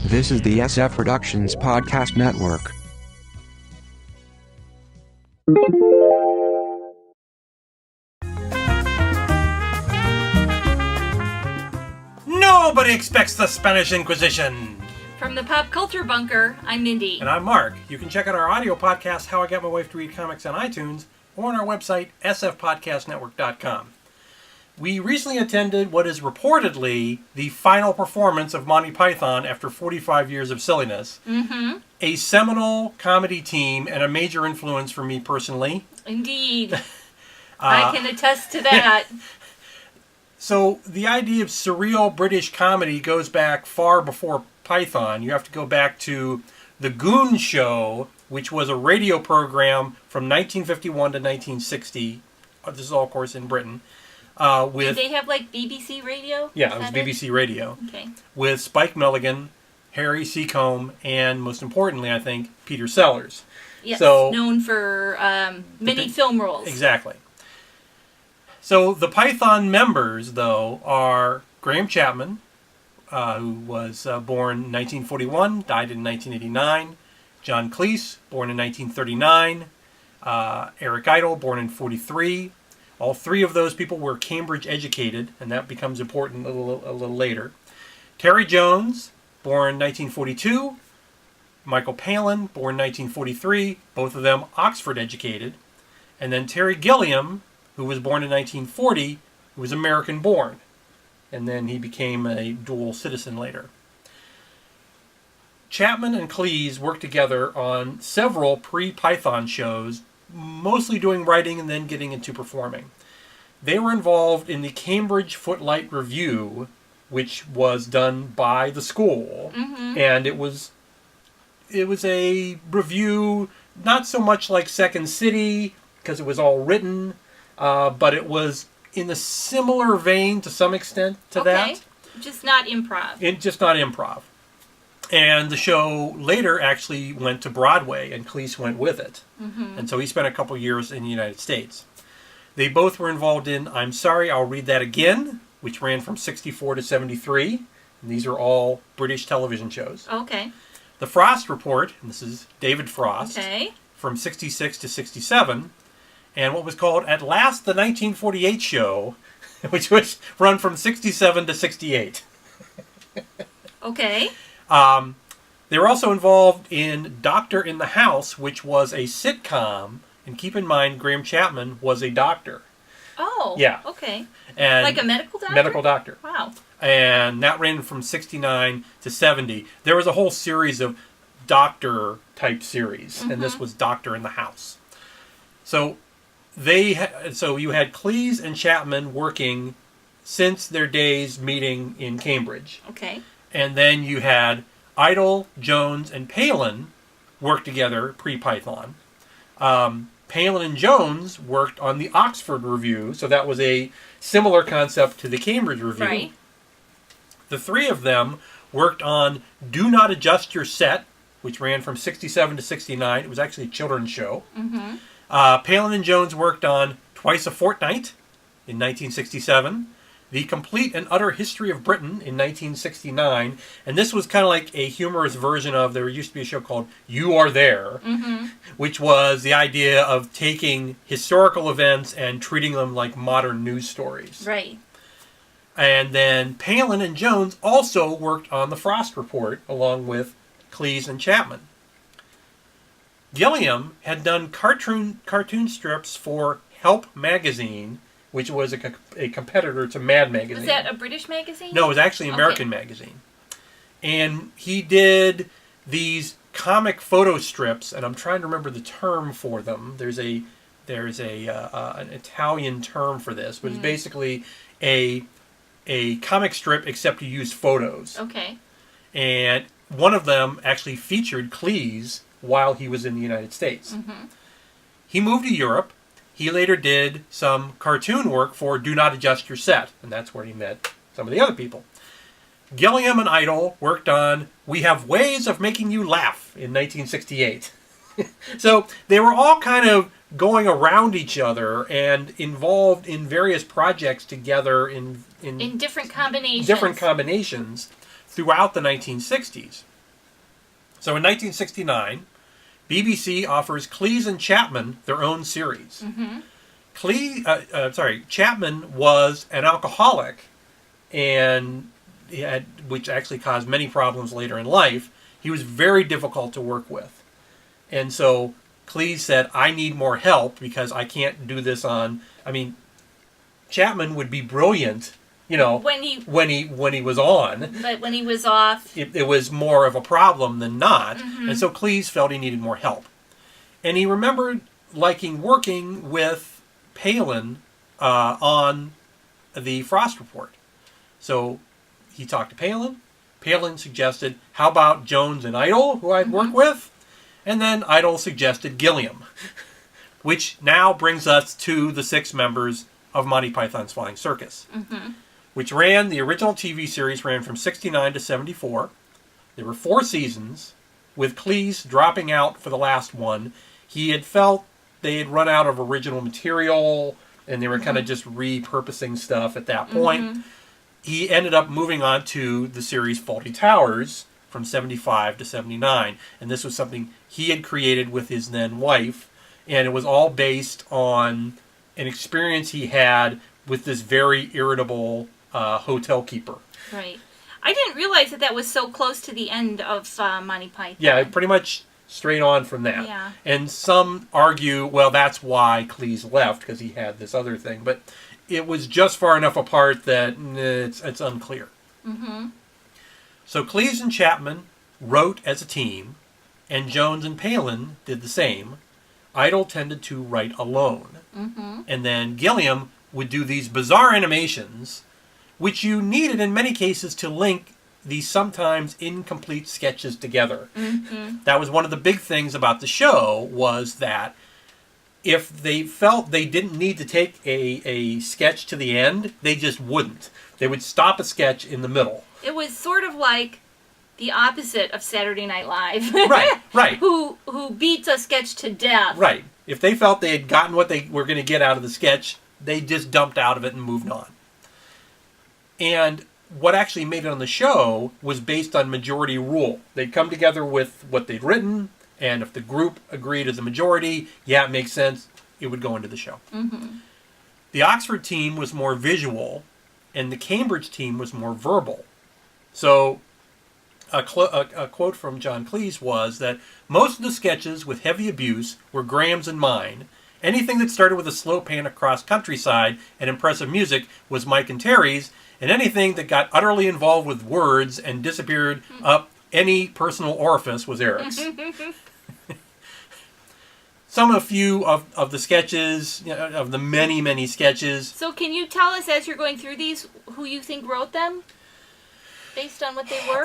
This is the SF Productions Podcast Network. Nobody expects the Spanish Inquisition! From the Pop Culture Bunker, I'm Mindy. And I'm Mark. You can check out our audio podcast, How I Got My Wife to Read Comics, on iTunes, or on our website, sfpodcastnetwork.com. We recently attended what is reportedly the final performance of Monty Python after 45 years of silliness. Mm-hmm. A seminal comedy team and a major influence for me personally. Indeed. I can attest to that. So the idea of surreal British comedy goes back far before Python. You have to go back to The Goon Show, which was a radio program from 1951 to 1960. This is all, of course, in Britain. Did they have, like, BBC Radio? Yeah, it was BBC Radio. Okay. With Spike Milligan, Harry Seacombe, and most importantly, I think, Peter Sellers. Yes, so, known for many film roles. Exactly. So the Python members, though, are Graham Chapman, who was born in 1941, died in 1989. John Cleese, born in 1939. Eric Idle, born in 43. All three of those people were Cambridge educated, and that becomes important a little later. Terry Jones, born 1942. Michael Palin, born 1943. Both of them Oxford educated. And then Terry Gilliam, who was born in 1940, who was American born. And then he became a dual citizen later. Chapman and Cleese worked together on several pre-Python shows, mostly doing writing and then getting into performing. They were involved in the Cambridge Footlight Review, which was done by the school. Mm-hmm. And it was a review, not so much like Second City, because it was all written, but it was in a similar vein to some extent to that. Just not improv. Just not improv. And the show later actually went to Broadway, and Cleese went with it. Mm-hmm. And so he spent a couple years in the United States. They both were involved in I'm Sorry, I'll Read That Again, which ran from 64 to 73. And these are all British television shows. Okay. The Frost Report, and this is David Frost, Okay. from 66 to 67. And what was called At Last the 1948 Show, which was run from 67 to 68. Okay. They were also involved in Doctor in the House, which was a sitcom. And keep in mind, Graham Chapman was a doctor. Oh. Yeah. Okay. And Like a medical doctor? Medical doctor. Wow. And that ran from 69 to 70. There was a whole series of doctor-type series. Mm-hmm. And this was Doctor in the House. So you had Cleese and Chapman working since their days meeting in Cambridge. Okay. And then you had Idle, Jones, and Palin work together pre-Python. Palin and Jones worked on the Oxford Review, so that was a similar concept to the Cambridge Review. Right. The three of them worked on Do Not Adjust Your Set, which ran from 67 to 69. It was actually a children's show. Mm-hmm. Palin and Jones worked on Twice a Fortnight in 1967. The Complete and Utter History of Britain in 1969. And this was kind of like a humorous version of, there used to be a show called You Are There, Mm-hmm. which was the idea of taking historical events and treating them like modern news stories. Right. And then Palin and Jones also worked on The Frost Report, along with Cleese and Chapman. Gilliam had done cartoon strips for Help magazine, which was a competitor to Mad magazine. Was that a British magazine? No, it was actually an American magazine. And he did these comic photo strips, and I'm trying to remember the term for them. There's an Italian term for this, but it's basically a comic strip except you use photos. Okay. And one of them actually featured Cleese while he was in the United States. Mm-hmm. He moved to Europe. He later did some cartoon work for Do Not Adjust Your Set, and that's where he met some of the other people. Gilliam and Idle worked on We Have Ways of Making You Laugh in 1968. So they were all kind of going around each other and involved in various projects together in different combinations. Different combinations throughout the 1960s. So in 1969, BBC offers Cleese and Chapman their own series. Chapman was an alcoholic, and which actually caused many problems later in life. He was very difficult to work with. And so Cleese said, I need more help because I can't do this on... I mean, Chapman would be brilliant, when he was on. But when he was off... It was more of a problem than not. And so Cleese felt he needed more help. And he remembered liking working with Palin on the Frost Report. So he talked to Palin. Palin suggested, how about Jones and Idle, who I'd work with? And then Idle suggested Gilliam, which now brings us to the 6 members of Monty Python's Flying Circus, which ran, the original TV series ran from 69 to 74. There were 4 seasons, with Cleese dropping out for the last one. He had felt they had run out of original material, and they were kind of just repurposing stuff at that point. He ended up moving on to the series Fawlty Towers from 75 to 79. And this was something he had created with his then wife. And it was all based on an experience he had with this very irritable hotel keeper. Right. I didn't realize that was so close to the end of Monty Python. Yeah, pretty much straight on from that. Yeah. And some argue, well, that's why Cleese left, because he had this other thing. But it was just far enough apart that it's unclear. So Cleese and Chapman wrote as a team, and Jones and Palin did the same. Idle tended to write alone. And then Gilliam would do these bizarre animations, which you needed in many cases to link these sometimes incomplete sketches together. That was one of the big things about the show, was that if they felt they didn't need to take a sketch to the end, they just wouldn't. They would stop a sketch in the middle. It was sort of like the opposite of Saturday Night Live. Right. Who beats a sketch to death. Right. If they felt they had gotten what they were going to get out of the sketch, they just dumped out of it and moved on. And what actually made it on the show was based on majority rule. They'd come together with what they'd written, and if the group agreed as a majority, yeah, it makes sense, it would go into the show. The Oxford team was more visual, and the Cambridge team was more verbal. So a quote from John Cleese was that most of the sketches with heavy abuse were Graham's and mine. Anything that started with a slow pan across countryside and impressive music was Mike and Terry's, and anything that got utterly involved with words and disappeared up any personal orifice was Eric's. A few of the sketches, of the many, many sketches. So can you tell us, as you're going through these, who you think wrote them? Based on what they were?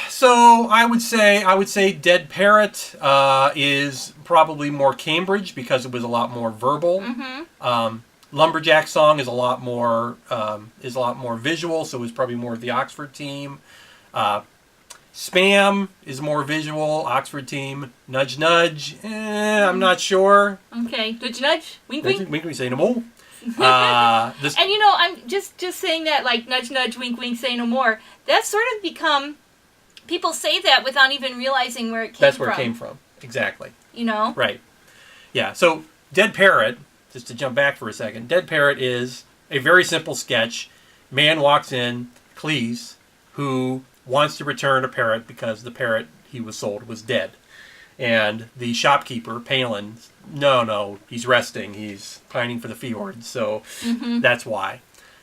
So I would say Dead Parrot is probably more Cambridge because it was a lot more verbal. Lumberjack Song is a lot more visual, so it was probably more of the Oxford team. Spam is more visual, Oxford team. Nudge Nudge, I'm not sure. Okay, Nudge Nudge, wink wink. Wink wink, say no more. And I'm just saying that, like, nudge nudge, wink wink, say no more. That's sort of become, people say that without even realizing where it came from. That's where it came from, exactly. Right. Yeah, so Dead Parrot, just to jump back for a second, Dead Parrot is a very simple sketch. Man walks in, Cleese, who wants to return a parrot because the parrot he was sold was dead. And the shopkeeper, Palin, no, he's resting. He's pining for the fjord, so that's why.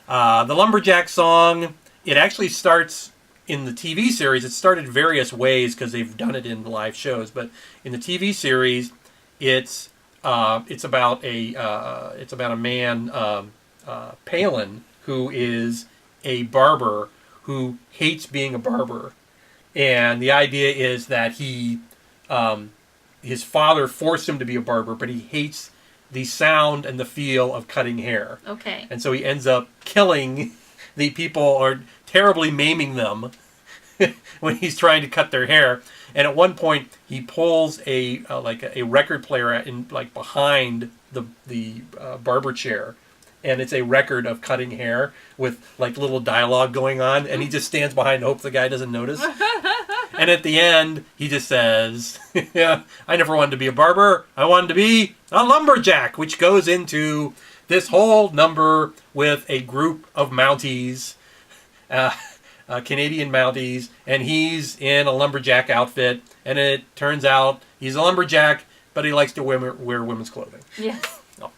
The Lumberjack Song, it actually starts in the TV series. It started various ways because they've done it in the live shows, but in the TV series, it's about a man, Palin, who is a barber who hates being a barber, and the idea is that his father forced him to be a barber, but he hates the sound and the feel of cutting hair. Okay. And so he ends up killing the people or terribly maiming them when he's trying to cut their hair. And at one point, he pulls a record player in behind the barber chair, and it's a record of cutting hair with little dialogue going on, and he just stands behind and hopes the guy doesn't notice. And at the end, he just says, yeah, I never wanted to be a barber. I wanted to be a lumberjack, which goes into this whole number with a group of Mounties, Canadian Mounties, and he's in a lumberjack outfit, and it turns out he's a lumberjack, but he likes to wear women's clothing. Yes. Oh.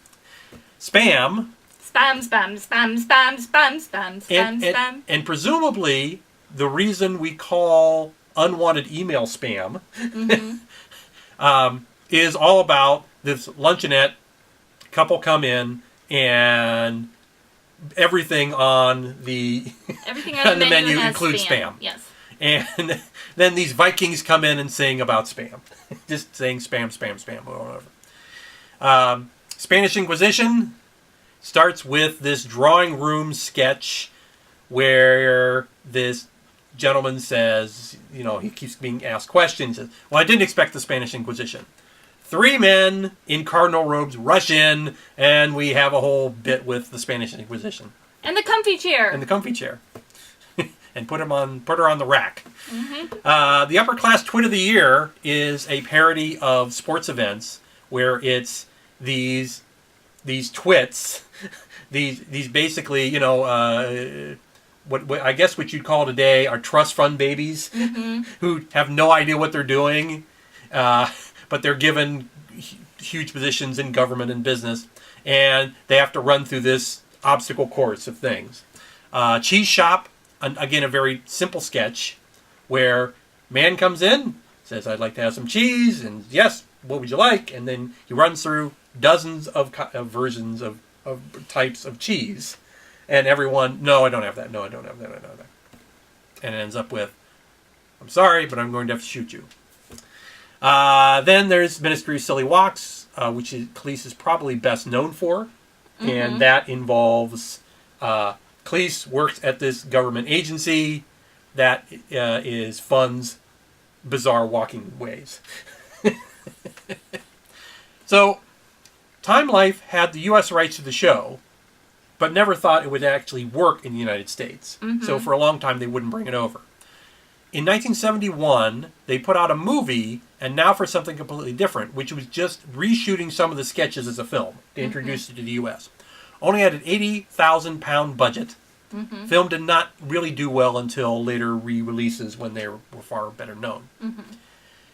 Spam. Spam, spam, spam, spam, spam, spam, spam, spam. And presumably, the reason we call unwanted email spam is all about this luncheonette. Couple come in, and everything on the menu includes spam. Yes. And then these Vikings come in and sing about spam. Just saying spam, spam, spam, whatever. Spanish Inquisition starts with this drawing room sketch where this gentleman says, he keeps being asked questions. Says, well, I didn't expect the Spanish Inquisition. 3 men in cardinal robes rush in, and we have a whole bit with the Spanish Inquisition. And the comfy chair. And put her on the rack. The Upper Class Twit of the Year is a parody of sports events where it's these twits, these basically, what I guess what you'd call today are trust fund babies who have no idea what they're doing, but they're given huge positions in government and business, and they have to run through this obstacle course of things. Cheese Shop, again, a very simple sketch where man comes in, says, I'd like to have some cheese, and yes, what would you like? And then he runs through dozens of versions of types of cheese. And everyone, no, I don't have that. No, I don't have that. I don't have that. And it ends up with, I'm sorry, but I'm going to have to shoot you. Then there's Ministry of Silly Walks, which Cleese is probably best known for. And that involves Cleese works at this government agency that funds bizarre walking ways. So, Time Life had the U.S. rights to the show, but never thought it would actually work in the United States. So for a long time, they wouldn't bring it over. In 1971, they put out a movie, and now for something completely different, which was just reshooting some of the sketches as a film to introduce it to the U.S. Only had an £80,000 budget. Film did not really do well until later re-releases when they were far better known.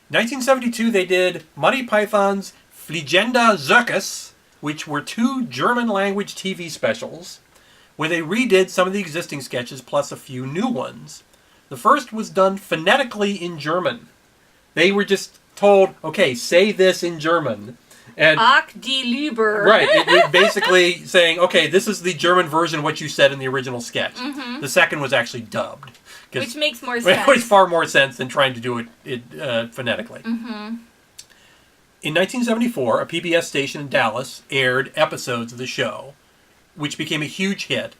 1972, they did Monty Python's Fliegende Circus, which were 2 German-language TV specials, where they redid some of the existing sketches plus a few new ones. The first was done phonetically in German. They were just told, okay, say this in German. And Ach die Lieber. Right. It basically saying, okay, this is the German version of what you said in the original sketch. The second was actually dubbed. Which makes more sense. It makes far more sense than trying to do it phonetically. In 1974, a PBS station in Dallas aired episodes of the show, which became a huge hit.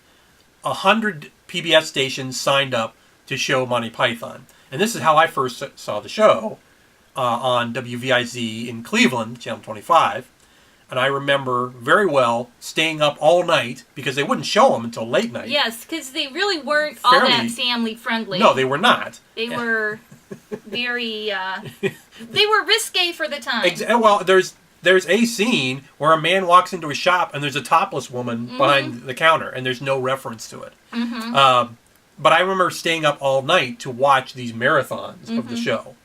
100 PBS stations signed up to show Monty Python. And this is how I first saw the show on WVIZ in Cleveland, Channel 25. And I remember very well staying up all night because they wouldn't show them until late night. Yes, because they really weren't all that family friendly. No, they were not. They were very... they were risque for the time. Well, there's a scene where a man walks into a shop and there's a topless woman behind the counter, and there's no reference to it. But I remember staying up all night to watch these marathons of the show.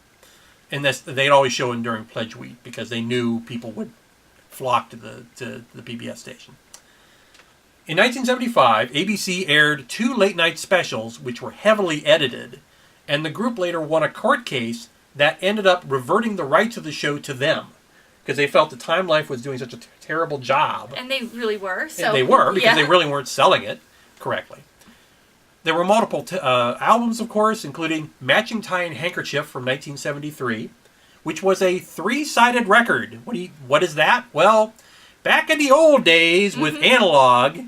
And they'd always show it during Pledge Week because they knew people would flock to the PBS station. In 1975, ABC aired 2 late-night specials which were heavily edited, and the group later won a court case that ended up reverting the rights of the show to them because they felt that Time Life was doing such a terrible job. And they really were. And they were because they really weren't selling it correctly. There were multiple albums, of course, including Matching Tie and Handkerchief from 1973, which was a 3-sided record. What is that? Well, back in the old days with analog,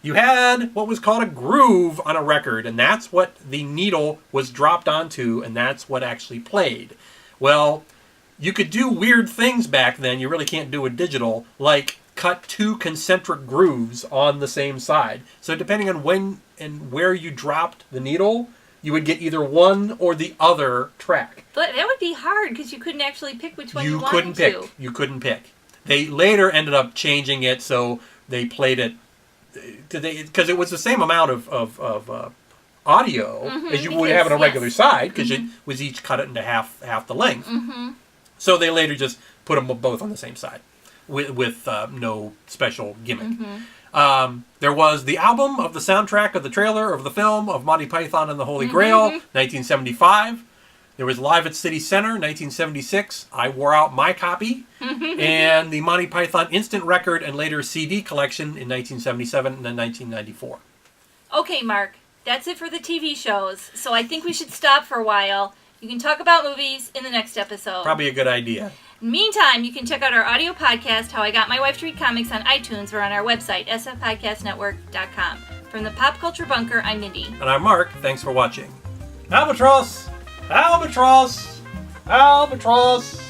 you had what was called a groove on a record, and that's what the needle was dropped onto, and that's what actually played. Well, you could do weird things back then you really can't do with digital, like cut 2 concentric grooves on the same side. So depending on when and where you dropped the needle, you would get either one or the other track. But that would be hard because you couldn't actually pick which one you wanted couldn't pick. to. You couldn't pick. They later ended up changing it so they played it because it was the same amount of audio as you would have on a regular side because it was each cut it into half the length. So they later just put them both on the same side with no special gimmick. There was the album of the soundtrack of the trailer of the film of Monty Python and the Holy Grail, 1975. There was Live at City Center, 1976. I wore out my copy. And the Monty Python instant record and later CD collection in 1977 and then 1994. Okay, Mark. That's it for the TV shows. So I think we should stop for a while. You can talk about movies in the next episode. Probably a good idea. Meantime, you can check out our audio podcast, How I Got My Wife to Read Comics, on iTunes or on our website, sfpodcastnetwork.com. From the Pop Culture Bunker, I'm Mindy. And I'm Mark. Thanks for watching. Albatross! Albatross! Albatross!